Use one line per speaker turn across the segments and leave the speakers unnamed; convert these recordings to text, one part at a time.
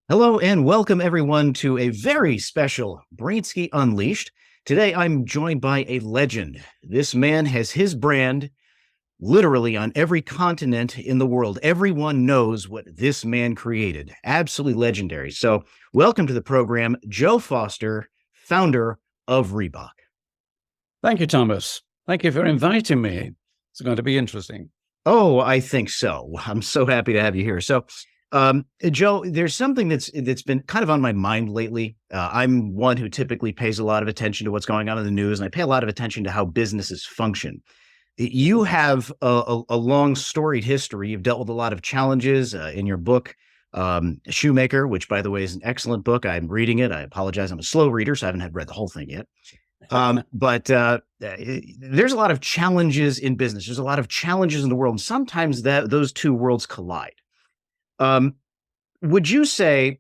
Hello and welcome everyone to a very special Brainsky Unleashed. Today I'm joined by a legend. This man has his brand literally on every continent in the world. Everyone knows what this man created. Absolutely legendary. So welcome to the program, Joe Foster, founder of Reebok.
Thank you, Thomas. Thank you for inviting me. It's going to be interesting.
Oh, I think so. I'm so happy to have you here. Joe, there's something that's been kind of on my mind lately. I'm one who typically pays a lot of attention to what's going on in the news, and I pay a lot of attention to how businesses function. You have a long storied history. You've dealt with a lot of challenges in your book, Shoemaker, which, by the way, is an excellent book. I'm reading it. I apologize. I'm a slow reader, so I haven't read the whole thing yet. But there's a lot of challenges in business. There's a lot of challenges in the world. And sometimes those two worlds collide. Would you say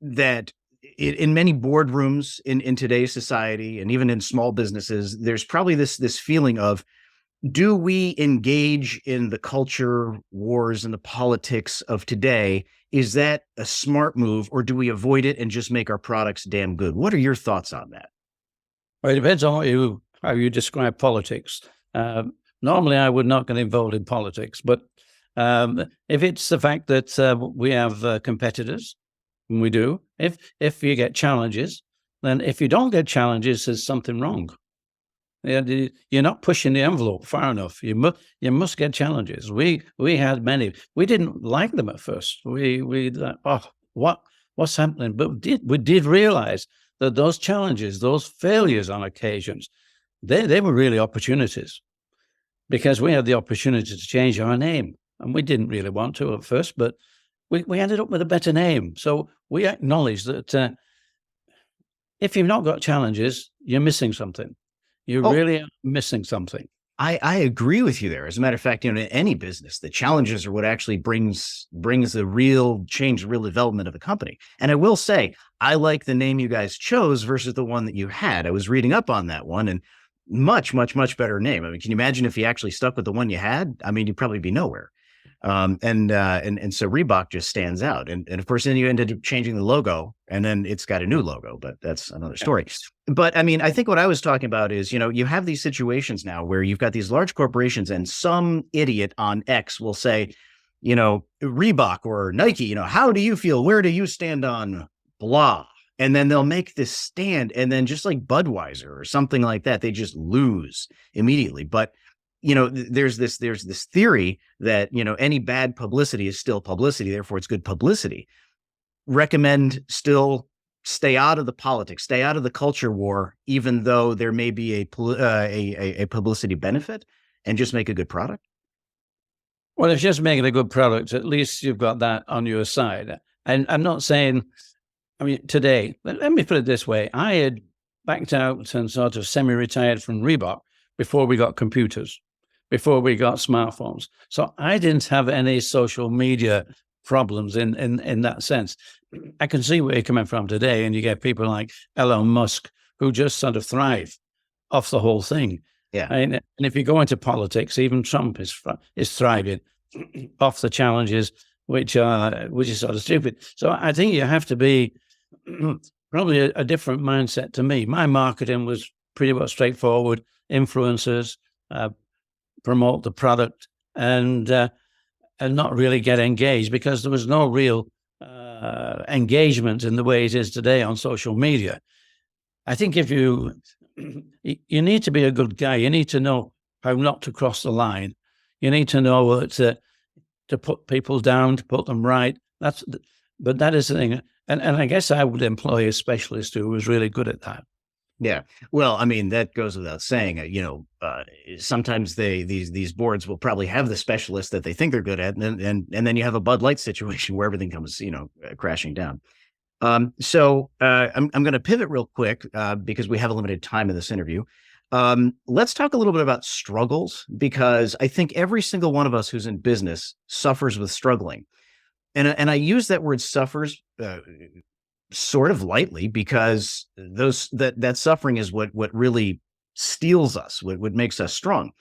that in many boardrooms in today's society, and even in small businesses, there's probably this feeling of, do we engage in the culture wars and the politics of today? Is that a smart move, or do we avoid it and just make our products damn good? What are your thoughts on that?
Well, it depends on how you describe politics. Normally, I would not get involved in politics, but if it's the fact that we have competitors, and we do, if you get challenges, then if you don't get challenges, there's something wrong. You're not pushing the envelope far enough. You must get challenges. We had many. We didn't like them at first. We what's happening? But we did realize that those challenges, those failures on occasions, they were really opportunities, because we had the opportunity to change our name. And we didn't really want to at first, but we ended up with a better name. So we acknowledge that if you've not got challenges, you're missing something. You really are missing something.
I agree with you there. As a matter of fact, in any business, the challenges are what actually brings the real change, the real development of a company. And I will say, I like the name you guys chose versus the one that you had. I was reading up on that one, and much, much, much better name. I mean, can you imagine if you actually stuck with the one you had? I mean, you'd probably be nowhere. And so Reebok just stands out. And of course, then you ended up changing the logo, and then it's got a new logo, but that's another story. But I mean, I think what I was talking about is, you have these situations now where you've got these large corporations, and some idiot on X will say, Reebok or Nike, how do you feel? Where do you stand on blah? And then they'll make this stand, and then just like Budweiser or something like that, they just lose immediately. But there's this theory that, any bad publicity is still publicity. Therefore, it's good publicity. Recommend still stay out of the politics, stay out of the culture war, even though there may be a publicity benefit, and just make a good product.
Well, if you're just making a good product, at least you've got that on your side. And I'm not saying, today, let me put it this way. I had backed out and sort of semi-retired from Reebok before we got computers, before we got smartphones. So I didn't have any social media problems in that sense. I can see where you're coming from today, and you get people like Elon Musk who just sort of thrive off the whole thing.
Yeah.
And if you go into politics, even Trump is thriving off the challenges, which is sort of stupid. So I think you have to be probably a different mindset to me. My marketing was pretty much straightforward. Influencers, promote the product, and not really get engaged, because there was no real engagement in the way it is today on social media. I think if you need to be a good guy, you need to know how not to cross the line. You need to know to put people down, to put them right. But that is the thing. And I guess I would employ a specialist who was really good at that.
Yeah. Well, I mean, that goes without saying. Sometimes these boards will probably have the specialist that they think they're good at, and then you have a Bud Light situation where everything comes, crashing down. So I'm going to pivot real quick because we have a limited time in this interview. Let's talk a little bit about struggles, because I think every single one of us who's in business suffers with struggling. And I use that word suffers sort of lightly, because that suffering is what really steels us, what makes us strong.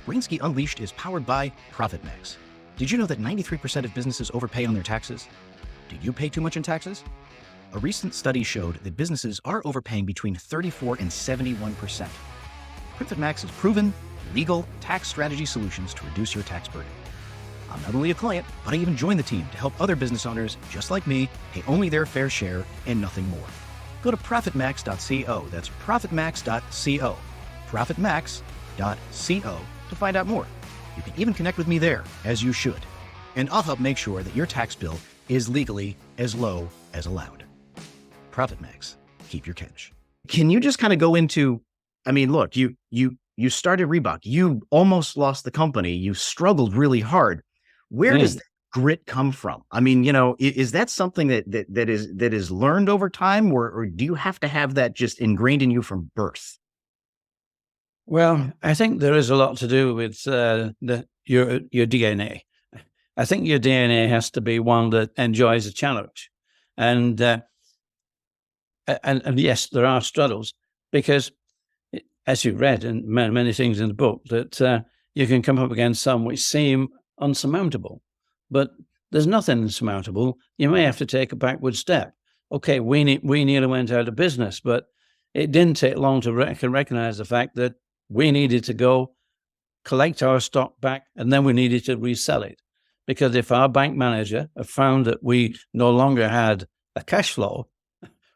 Brainsky Unleashed is powered by ProfitMax. Did you know that 93% of businesses overpay on their taxes? Do you pay too much in taxes? A recent study showed that businesses are overpaying between 34 and 71%. Profit Max is proven, legal tax strategy solutions to reduce your tax burden. I'm not only a client, but I even joined the team to help other business owners just like me pay only their fair share and nothing more. Go to profitmax.co. That's profitmax.co. Profitmax.co to find out more. You can even connect with me there, as you should. And I'll help make sure that your tax bill is legally as low as allowed. Profit Max. Keep your cash. Can you just kind of go into, I mean, look, you started Reebok. You almost lost the company. You struggled really hard. Where does that grit come from? I mean, is that something that is learned over time, or do you have to have that just ingrained in you from birth?
Well, I think there is a lot to do with your DNA. I think your DNA has to be one that enjoys a challenge, and yes, there are struggles because, as you read in many things in the book, that you can come up against some which seem unsurmountable, but there's nothing insurmountable. You may have to take a backward step. Okay, we nearly went out of business, but it didn't take long to recognize the fact that we needed to go collect our stock back, and then we needed to resell it. Because if our bank manager had found that we no longer had a cash flow,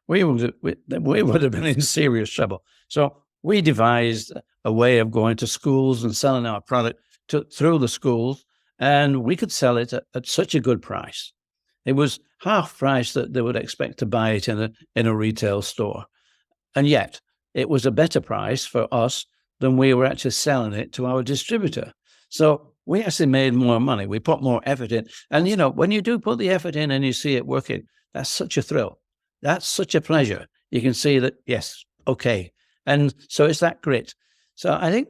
we would have been in serious trouble. So we devised a way of going to schools and selling our product through the schools, and we could sell it at such a good price. It was half price that they would expect to buy it in a retail store. And yet it was a better price for us than we were actually selling it to our distributor. So we actually made more money. We put more effort in. And, when you do put the effort in and you see it working, that's such a thrill. That's such a pleasure. You can see that, yes, okay. And so it's that grit. So I think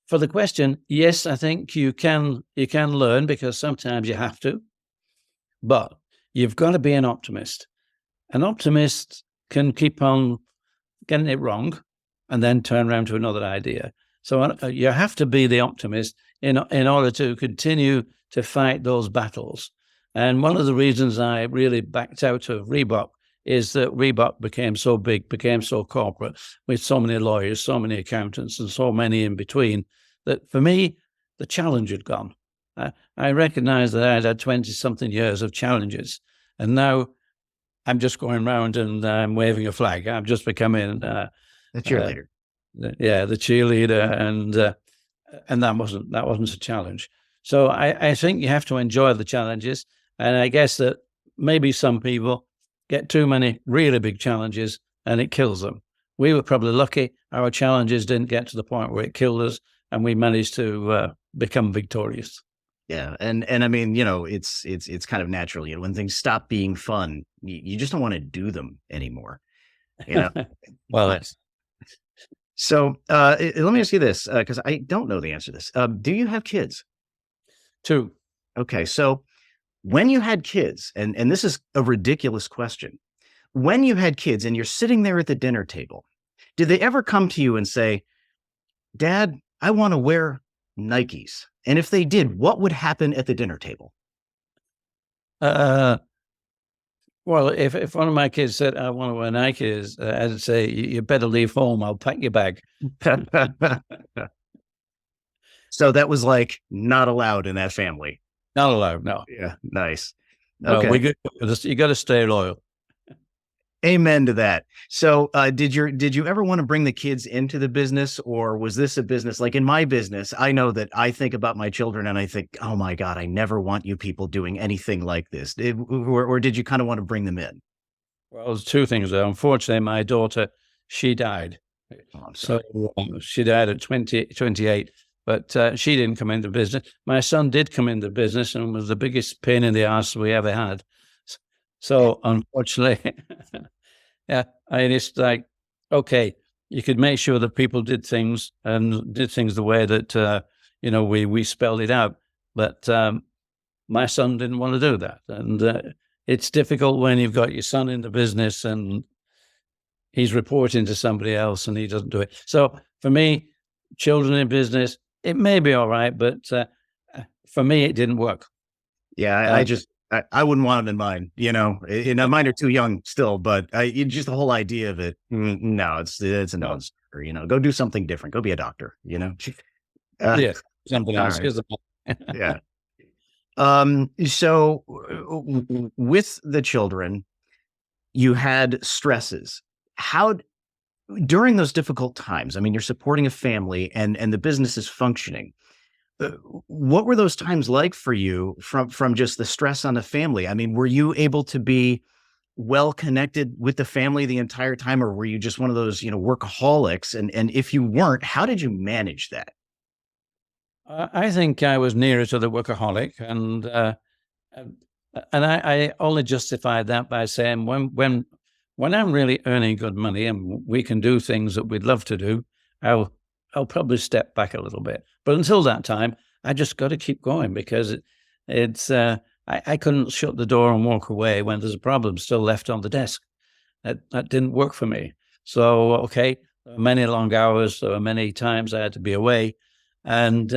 for the question, yes, I think you can learn, because sometimes you have to, but you've got to be an optimist. An optimist can keep on getting it wrong and then turn around to another idea. So you have to be the optimist in order to continue to fight those battles. And one of the reasons I really backed out of Reebok is that Reebok became so big, became so corporate, with so many lawyers, so many accountants, and so many in between, that for me, the challenge had gone. I recognized that I'd had 20-something years of challenges, and now I'm just going around and I'm waving a flag. I'm just becoming
the cheerleader.
The cheerleader, and that wasn't a challenge. So I think you have to enjoy the challenges, and I guess that maybe some people get too many really big challenges and it kills them. We were probably lucky; our challenges didn't get to the point where it killed us, and we managed to become victorious.
Yeah, and I mean, it's kind of natural. When things stop being fun, you just don't want to do them anymore.
Well,
so let me ask you this, because I don't know the answer to this. Do you have kids?
2.
Okay, so when you had kids, and this is a ridiculous question, when you had kids and you're sitting there at the dinner table, did they ever come to you and say, "Dad, I want to wear Nikes"? And if they did, what would happen at the dinner table?
Well, if one of my kids said, "I want to wear Nikes," I'd say, "You better leave home. I'll pack your bag."
So that was like not allowed in that family.
Not allowed. No.
Yeah, nice.
Okay. No, you got to stay loyal.
Amen to that. So did you ever want to bring the kids into the business, or was this a business like in my business? I know that I think about my children and I think, oh my God, I never want you people doing anything like this. Or did you kind of want to bring them in?
Well, there's 2 things though. Unfortunately, my daughter, she died.
Oh, I'm sorry.
So she died at 28, but she didn't come into business. My son did come into business and was the biggest pain in the ass we ever had. So unfortunately, yeah, it's like, okay, you could make sure that people did things the way that, we spelled it out. But my son didn't want to do that. And it's difficult when you've got your son in the business and he's reporting to somebody else and he doesn't do it. So for me, children in business, it may be all right, but for me, it didn't work.
Yeah, I wouldn't want them in mine, mine are too young still, but just the whole idea of it. No, it's a
No.
no-starter, go do something different. Go be a doctor. Uh,
Yes, something
all
else.
right.
Is
Yeah. So with the children, you had stresses. How during those difficult times, I mean, you're supporting a family and the business is functioning. Uh, what were those times like for you from just the stress on the family? I mean, were you able to be well connected with the family the entire time, or were you just one of those, workaholics? And if you weren't, how did you manage that?
I think I was nearer to the workaholic, and I only justified that by saying when I'm really earning good money and we can do things that we'd love to do, I'll probably step back a little bit. But until that time, I just got to keep going because I couldn't shut the door and walk away when there's a problem still left on the desk. That didn't work for me. So okay, there were many long hours. There were many times I had to be away, and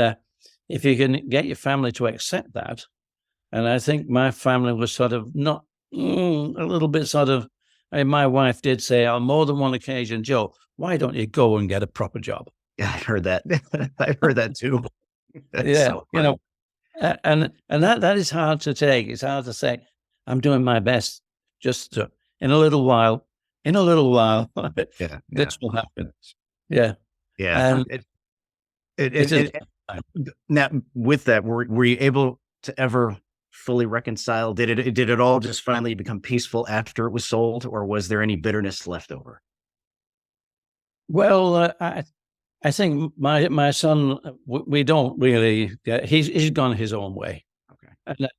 if you can get your family to accept that, and I think my family was sort of not a little bit sort of. And my wife did say on more than one occasion, Joe, why don't you go and get a proper job?
Yeah, I've heard that. I've heard that too. That's
Yeah,
so funny.
and that is hard to take. It's hard to say, I'm doing my best. Just in a little while,
Yeah, yeah,
this will happen. Yeah,
yeah.
and it is.
Now, with that, were you able to ever fully reconcile? Did it all just finally become peaceful after it was sold, or was there any bitterness left over?
Well, I think my son, we don't really. He's gone his own way,
Okay.
and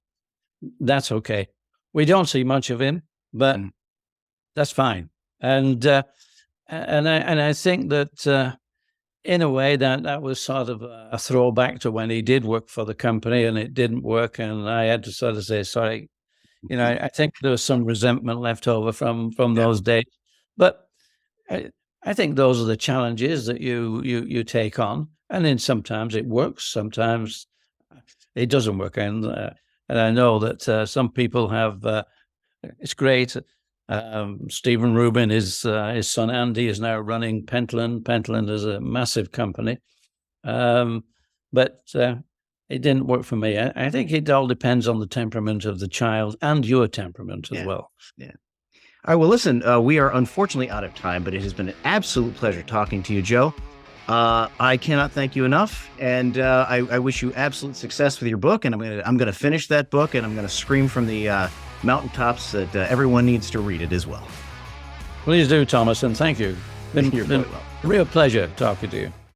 that's okay. We don't see much of him, but
Mm.
that's fine. And I think that in a way that was sort of a throwback to when he did work for the company and it didn't work, and I had to sort of say sorry. I think there was some resentment left over from
Yeah,
those days, but I, I think those are the challenges that you take on, and then sometimes it works, sometimes it doesn't work, and I know that some people have. It's great. Stephen Rubin, his son Andy, is now running Pentland. Pentland is a massive company, um, but it didn't work for me. I think it all depends on the temperament of the child and your temperament as
yeah,
well.
yeah. All right. Well, listen, we are unfortunately out of time, but it has been an absolute pleasure talking to you, Joe. I cannot thank you enough, and I wish you absolute success with your book. And I'm gonna finish that book, and I'm gonna scream from the mountaintops that everyone needs to read it as well.
Please do, Thomas, and thank you.
You're
Been
very welcome.
a real pleasure talking to you.